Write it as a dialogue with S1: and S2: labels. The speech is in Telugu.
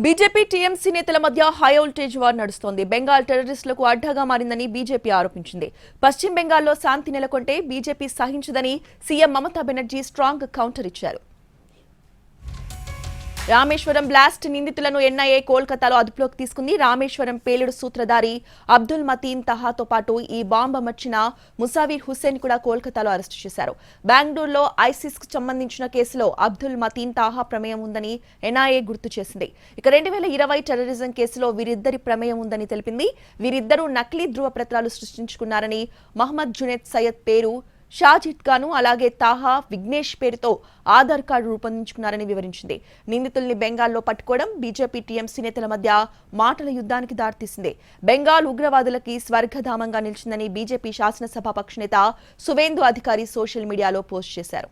S1: బీజేపీ టీఎంసీ నేతల మధ్య హై వోల్టేజ్ వార్ నడుస్తోంది. బెంగాల్ టెర్రరిస్టులకు అడ్డాగా మారిందని బీజేపీ ఆరోపించింది. పశ్చిమ బెంగాల్లో శాంతి నెలకొంటే బీజేపీ సహించదని CM Mamata Banerjee strong counter ఇచ్చారు. రామేశ్వరం బ్లాస్ట్ నిందితులను ఎన్ఐఏ కోల్కతాలో అదుపులోకి తీసుకుంది. రామేశ్వరం పేలుడు సూత్రధారి అబ్దుల్ మతీన్ తహాతో పాటు ఈ బాంబు అమర్చిన ముసావీర్ హుస్సేన్ కూడా కోల్కతాలో అరెస్టు చేశారు. బెంగళూరులో ఐసిస్ కు సంబంధించిన కేసులో అబ్దుల్ మతీన్ తాహా ప్రమేయం ఉందని ఎన్ఐఏ గుర్తు చేసింది. ఇక 2020 టెర్రరిజం కేసులో వీరిద్దరి ప్రమేయం ఉందని తెలిపింది. వీరిద్దరూ నకిలీ ధృవపత్రాలు సృష్టించుకున్నారని మహమ్మద్ జునేద్ సయ్యద్ పేరు షాజిద్ గాను అలాగే తాహా విఘ్నేష్ పేరుతో ఆధార్ కార్డు రూపొందించుకున్నారని వివరించింది. నిందితుల్ని బెంగాల్లో పట్టుకోవడం బీజేపీ టీఎంసీ నేతల మధ్య మాటల యుద్ధానికి దారితీసింది. బెంగాల్ ఉగ్రవాదులకి స్వర్గధామంగా నిలిచిందని బీజేపీ శాసనసభాపక్ష నేత సువేందు అధికారి సోషల్ మీడియాలో పోస్ట్ చేశారు.